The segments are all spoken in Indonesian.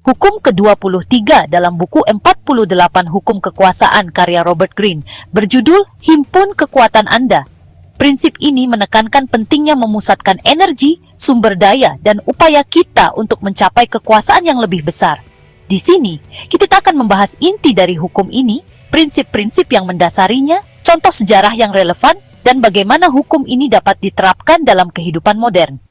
Hukum ke-23 dalam buku 48 Hukum Kekuasaan karya Robert Greene berjudul Himpun Kekuatan Anda. Prinsip ini menekankan pentingnya memusatkan energi, sumber daya, dan upaya kita untuk mencapai kekuasaan yang lebih besar. Di sini, kita akan membahas inti dari hukum ini, prinsip-prinsip yang mendasarinya, contoh sejarah yang relevan, dan bagaimana hukum ini dapat diterapkan dalam kehidupan modern.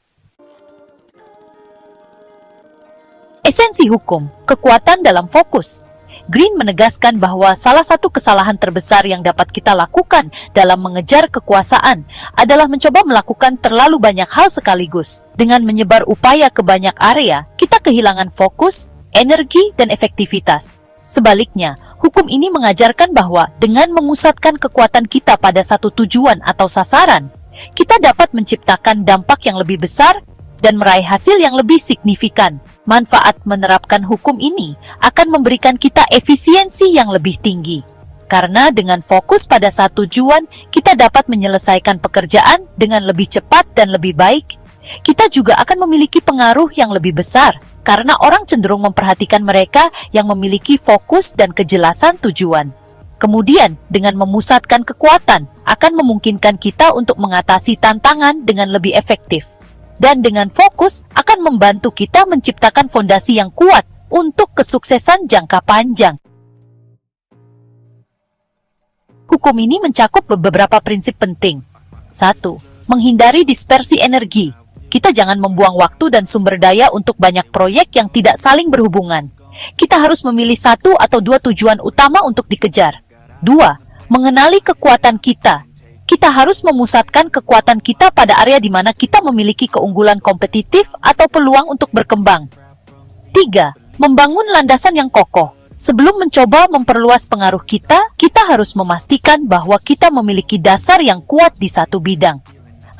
Esensi hukum, kekuatan dalam fokus. Greene menegaskan bahwa salah satu kesalahan terbesar yang dapat kita lakukan dalam mengejar kekuasaan adalah mencoba melakukan terlalu banyak hal sekaligus. Dengan menyebar upaya ke banyak area, kita kehilangan fokus, energi, dan efektivitas. Sebaliknya, hukum ini mengajarkan bahwa dengan memusatkan kekuatan kita pada satu tujuan atau sasaran, kita dapat menciptakan dampak yang lebih besar dan meraih hasil yang lebih signifikan. Manfaat menerapkan hukum ini akan memberikan kita efisiensi yang lebih tinggi. Karena dengan fokus pada satu tujuan, kita dapat menyelesaikan pekerjaan dengan lebih cepat dan lebih baik. Kita juga akan memiliki pengaruh yang lebih besar, karena orang cenderung memperhatikan mereka yang memiliki fokus dan kejelasan tujuan. Kemudian, dengan memusatkan kekuatan, akan memungkinkan kita untuk mengatasi tantangan dengan lebih efektif. Dan dengan fokus akan membantu kita menciptakan fondasi yang kuat untuk kesuksesan jangka panjang. Hukum ini mencakup beberapa prinsip penting. 1. Menghindari dispersi energi. Kita jangan membuang waktu dan sumber daya untuk banyak proyek yang tidak saling berhubungan. Kita harus memilih satu atau dua tujuan utama untuk dikejar. 2. Mengenali kekuatan kita. Kita harus memusatkan kekuatan kita pada area di mana kita memiliki keunggulan kompetitif atau peluang untuk berkembang. 3. Membangun landasan yang kokoh. Sebelum mencoba memperluas pengaruh kita harus memastikan bahwa kita memiliki dasar yang kuat di satu bidang.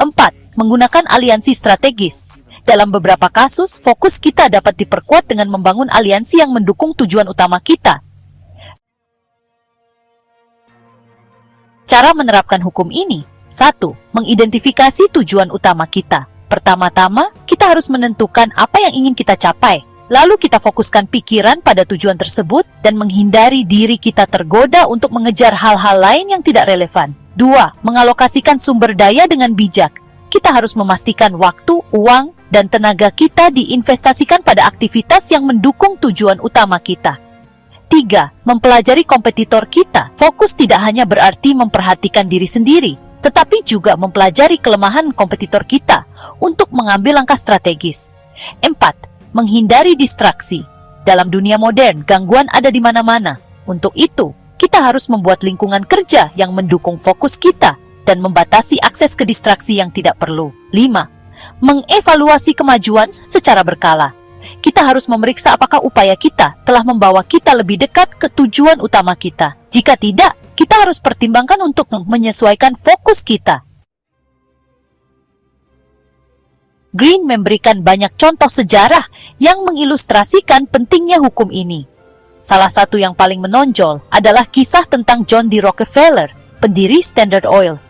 4. Menggunakan aliansi strategis. Dalam beberapa kasus, fokus kita dapat diperkuat dengan membangun aliansi yang mendukung tujuan utama kita. Cara menerapkan hukum ini. 1. Mengidentifikasi tujuan utama kita. Pertama-tama, kita harus menentukan apa yang ingin kita capai. Lalu kita fokuskan pikiran pada tujuan tersebut dan menghindari diri kita tergoda untuk mengejar hal-hal lain yang tidak relevan. 2. Mengalokasikan sumber daya dengan bijak. Kita harus memastikan waktu, uang, dan tenaga kita diinvestasikan pada aktivitas yang mendukung tujuan utama kita. 3. Mempelajari kompetitor kita. Fokus tidak hanya berarti memperhatikan diri sendiri, tetapi juga mempelajari kelemahan kompetitor kita untuk mengambil langkah strategis. 4. Menghindari distraksi. Dalam dunia modern, gangguan ada di mana-mana. Untuk itu, kita harus membuat lingkungan kerja yang mendukung fokus kita dan membatasi akses ke distraksi yang tidak perlu. 5. Mengevaluasi kemajuan secara berkala. Kita harus memeriksa apakah upaya kita telah membawa kita lebih dekat ke tujuan utama kita. Jika tidak, kita harus pertimbangkan untuk menyesuaikan fokus kita. Greene memberikan banyak contoh sejarah yang mengilustrasikan pentingnya hukum ini. Salah satu yang paling menonjol adalah kisah tentang John D. Rockefeller, pendiri Standard Oil.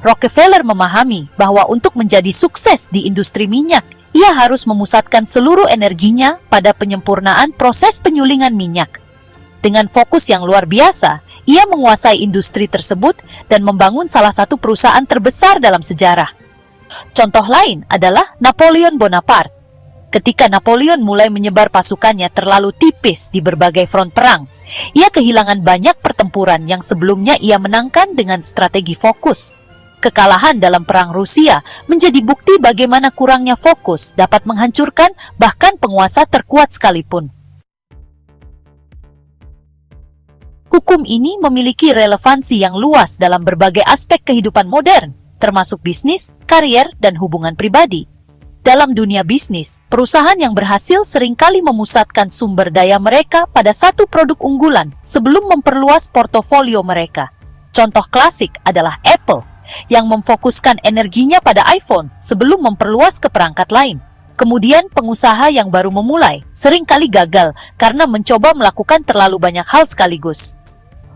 Rockefeller memahami bahwa untuk menjadi sukses di industri minyak, ia harus memusatkan seluruh energinya pada penyempurnaan proses penyulingan minyak. Dengan fokus yang luar biasa, ia menguasai industri tersebut dan membangun salah satu perusahaan terbesar dalam sejarah. Contoh lain adalah Napoleon Bonaparte. Ketika Napoleon mulai menyebar pasukannya terlalu tipis di berbagai front perang, ia kehilangan banyak pertempuran yang sebelumnya ia menangkan dengan strategi fokus. Kekalahan dalam perang Rusia menjadi bukti bagaimana kurangnya fokus dapat menghancurkan bahkan penguasa terkuat sekalipun. Hukum ini memiliki relevansi yang luas dalam berbagai aspek kehidupan modern, termasuk bisnis, karier, dan hubungan pribadi. Dalam dunia bisnis, perusahaan yang berhasil seringkali memusatkan sumber daya mereka pada satu produk unggulan sebelum memperluas portofolio mereka. Contoh klasik adalah Apple, yang memfokuskan energinya pada iPhone sebelum memperluas ke perangkat lain. Kemudian pengusaha yang baru memulai seringkali gagal karena mencoba melakukan terlalu banyak hal sekaligus.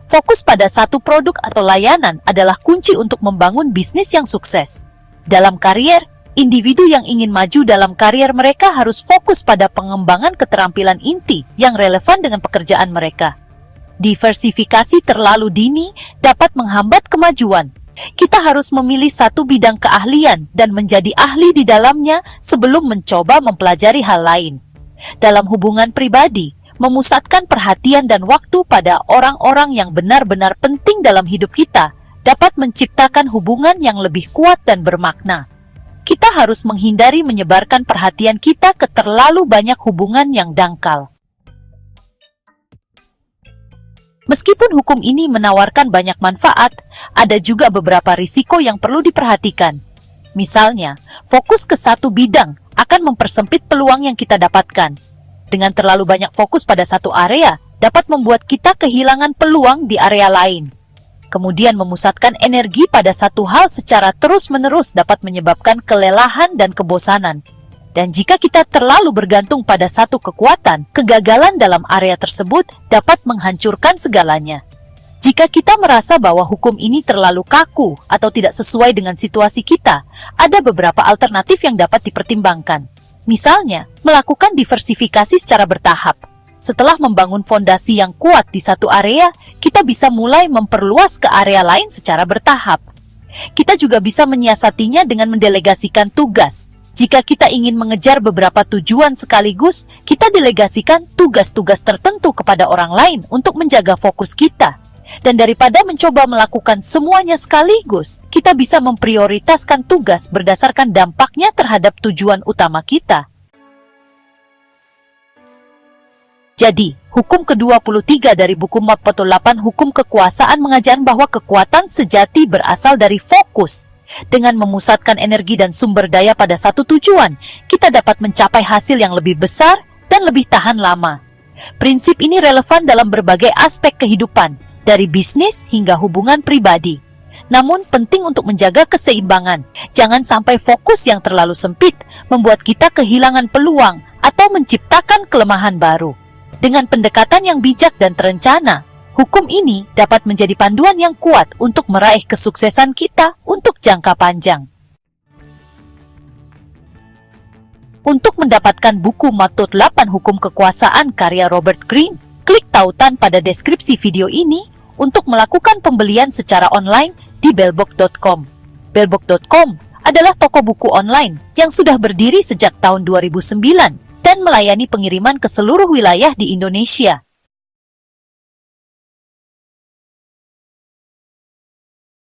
Fokus pada satu produk atau layanan adalah kunci untuk membangun bisnis yang sukses. Dalam karier, Individu yang ingin maju dalam karier mereka harus fokus pada pengembangan keterampilan inti yang relevan dengan pekerjaan mereka. Diversifikasi terlalu dini dapat menghambat kemajuan. Kita harus memilih satu bidang keahlian dan menjadi ahli di dalamnya sebelum mencoba mempelajari hal lain. Dalam hubungan pribadi, memusatkan perhatian dan waktu pada orang-orang yang benar-benar penting dalam hidup kita dapat menciptakan hubungan yang lebih kuat dan bermakna. Kita harus menghindari menyebarkan perhatian kita ke terlalu banyak hubungan yang dangkal. Meskipun hukum ini menawarkan banyak manfaat, ada juga beberapa risiko yang perlu diperhatikan. Misalnya, fokus ke satu bidang akan mempersempit peluang yang kita dapatkan. Dengan terlalu banyak fokus pada satu area, dapat membuat kita kehilangan peluang di area lain. Kemudian memusatkan energi pada satu hal secara terus-menerus dapat menyebabkan kelelahan dan kebosanan. Dan jika kita terlalu bergantung pada satu kekuatan, kegagalan dalam area tersebut dapat menghancurkan segalanya. Jika kita merasa bahwa hukum ini terlalu kaku atau tidak sesuai dengan situasi kita, ada beberapa alternatif yang dapat dipertimbangkan. Misalnya, melakukan diversifikasi secara bertahap. Setelah membangun fondasi yang kuat di satu area, kita bisa mulai memperluas ke area lain secara bertahap. Kita juga bisa menyiasatinya dengan mendelegasikan tugas. Jika kita ingin mengejar beberapa tujuan sekaligus, kita delegasikan tugas-tugas tertentu kepada orang lain untuk menjaga fokus kita. Dan daripada mencoba melakukan semuanya sekaligus, kita bisa memprioritaskan tugas berdasarkan dampaknya terhadap tujuan utama kita. Jadi, hukum ke-23 dari buku Map 8 Hukum Kekuasaan mengajarkan bahwa kekuatan sejati berasal dari fokus. Dengan memusatkan energi dan sumber daya pada satu tujuan, kita dapat mencapai hasil yang lebih besar dan lebih tahan lama. Prinsip ini relevan dalam berbagai aspek kehidupan, dari bisnis hingga hubungan pribadi. Namun, penting untuk menjaga keseimbangan. Jangan sampai fokus yang terlalu sempit membuat kita kehilangan peluang atau menciptakan kelemahan baru. Dengan pendekatan yang bijak dan terencana, hukum ini dapat menjadi panduan yang kuat untuk meraih kesuksesan kita untuk jangka panjang. Untuk mendapatkan buku Map 8 Hukum Kekuasaan karya Robert Greene, klik tautan pada deskripsi video ini untuk melakukan pembelian secara online di bellbook.com. Bellbook.com adalah toko buku online yang sudah berdiri sejak tahun 2009 dan melayani pengiriman ke seluruh wilayah di Indonesia.